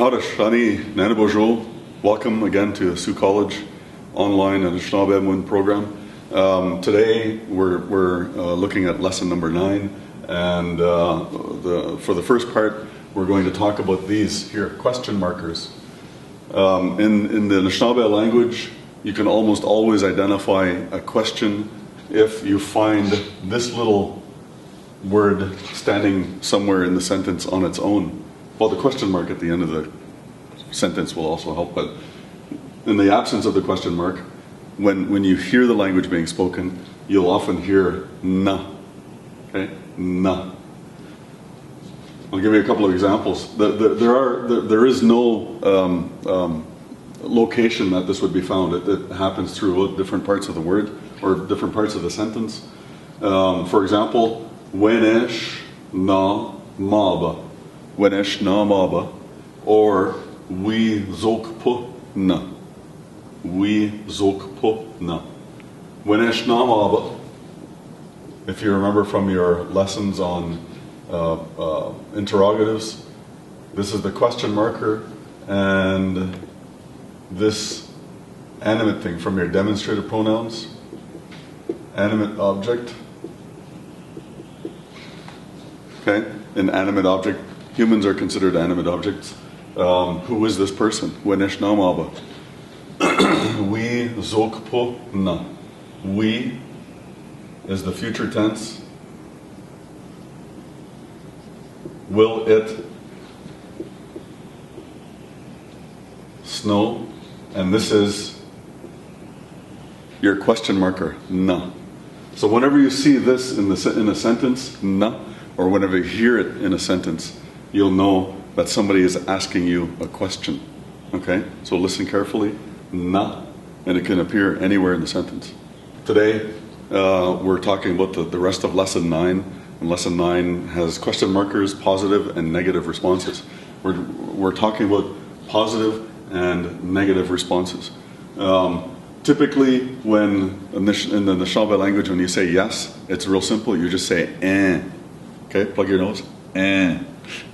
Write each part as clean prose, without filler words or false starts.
Harish, Ani, Nanabojo. Welcome again to Sault College online and the Schnabelmund program. Today we're looking at lesson number 9, and for the first part we're going to talk about these here, question markers. In the Anishinaabe language, you can almost always identify a question if you find this little word standing somewhere in the sentence on its own. Well, the question mark at the end of the sentence will also help, but in the absence of the question mark, when you hear the language being spoken, you'll often hear na. Okay, na. I'll give you a couple of examples. There is no location that this would be found. It happens throughout different parts of the word or different parts of the sentence. For example, wenesh na maba. Wenesh na maba, or we zokpo na. We zokpo na. Wenesh na maba, if you remember from your lessons on interrogatives, this is the question marker, and this animate thing from your demonstrative pronouns, animate object. Okay, an animate object. Humans are considered animate objects. Who is this person? Wenesh na maba. We zokpo na. We is the future tense. Will it snow? And this is your question marker, na. So whenever you see this in a sentence, na, or whenever you hear it in a sentence, you'll know that somebody is asking you a question. Okay? So listen carefully, na, and it can appear anywhere in the sentence. Today, we're talking about the rest of lesson 9. And lesson 9 has question markers, positive and negative responses. We're talking about positive and negative responses. Typically, when in the Anishinaabe language, when you say yes, it's real simple. You just say eh. Okay, plug your nose. Eh.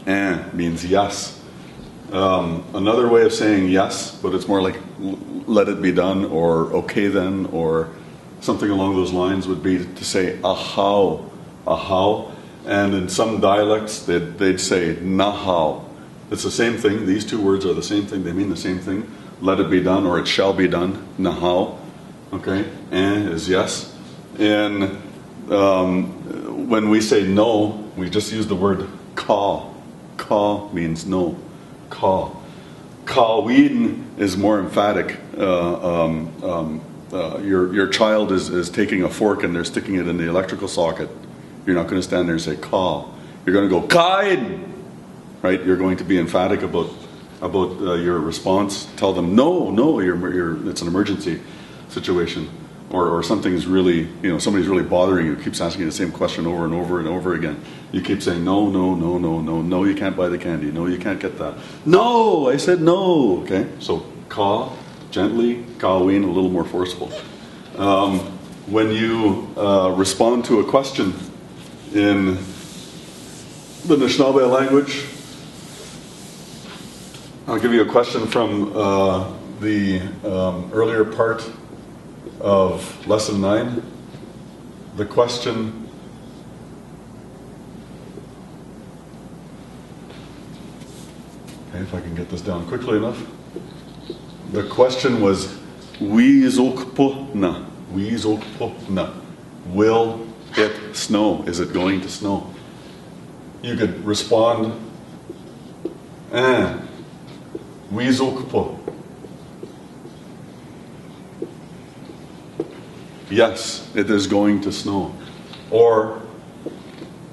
Eh means yes. Another way of saying yes, but it's more like let it be done, or okay then, or something along those lines, would be to say ahaw. Ahaw, and in some dialects they'd say nahaw. It's the same thing. These two words are the same thing. They mean the same thing. Let it be done, or it shall be done. Nahaw. Okay, and is yes. And when we say no, we just use the word ka. Ka means no. Ka. Kawin is more emphatic. Your child is taking a fork and they're sticking it in the electrical socket. You're not going to stand there and say "ka." You're going to go "kain," right? You're going to be emphatic about your response. Tell them no. It's an emergency situation, or something's really, somebody's really bothering you. Keeps asking you the same question over and over and over again. You keep saying no. You can't buy the candy. No, you can't get that. No, I said no. Okay, so "ka," gently. "Kawin," a little more forceful. When you respond to a question in the Anishinaabe language, I'll give you a question from the earlier part of lesson 9. The question, okay, if I can get this down quickly enough. The question was, "Wi zokpo na? Wi zokpo na? Will it snow? Is it going to snow?" You could respond, "Wi zokpo." Yes, it is going to snow. Or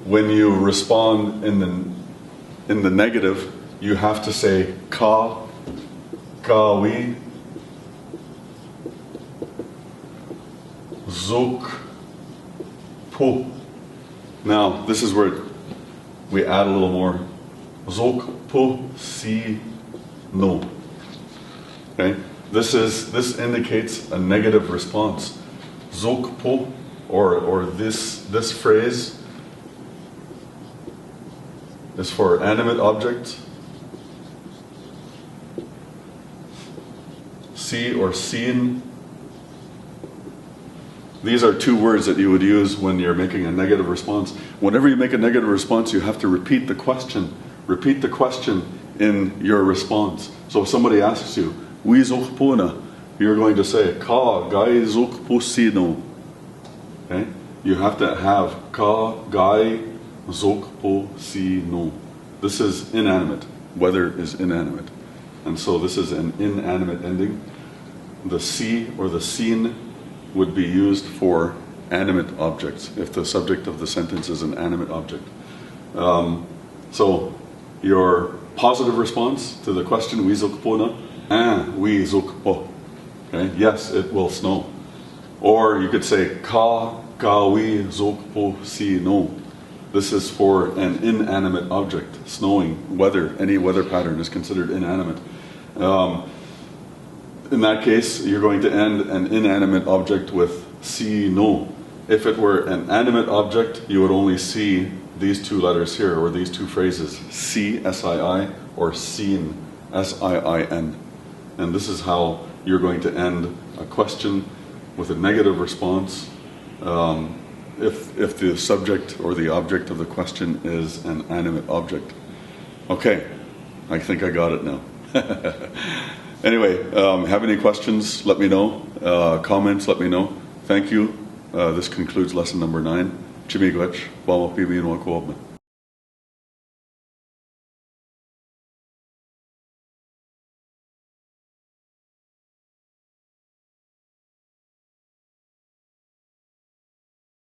when you respond in the negative, you have to say "kawi zok po." Now, this is where we add a little more. Zok po si no. Okay? This indicates a negative response. Zok po, or this phrase is for animate objects. see or seen. These are two words that you would use when you're making a negative response. Whenever you make a negative response, you have to repeat the question. Repeat the question in your response. So if somebody asks you, "Wi zok puna," you're going to say, "Ka gai zok po sino." Okay? You have to have "Ka gai zok po sino." This is inanimate. Weather is inanimate. And so this is an inanimate ending. The see or the seen would be used for animate objects if the subject of the sentence is an animate object. So your positive response to the question, "Wi zok po na?" "Wi zok po." Okay? Yes, it will snow. Or you could say, "Ka wi zok po si no." This is for an inanimate object, snowing, weather. Any weather pattern is considered inanimate. In that case, you're going to end an inanimate object with "si no." If it were an animate object, you would only see these two letters here, or these two phrases, "si," S-I-I, or "seen," S-I-I-N. And this is how you're going to end a question with a negative response if the subject or the object of the question is an animate object. Okay, I think I got it now. Anyway, have any questions, let me know. Comments, let me know. Thank you. This concludes lesson number 9. Chimigwech, Wamapibi and Wakwobna.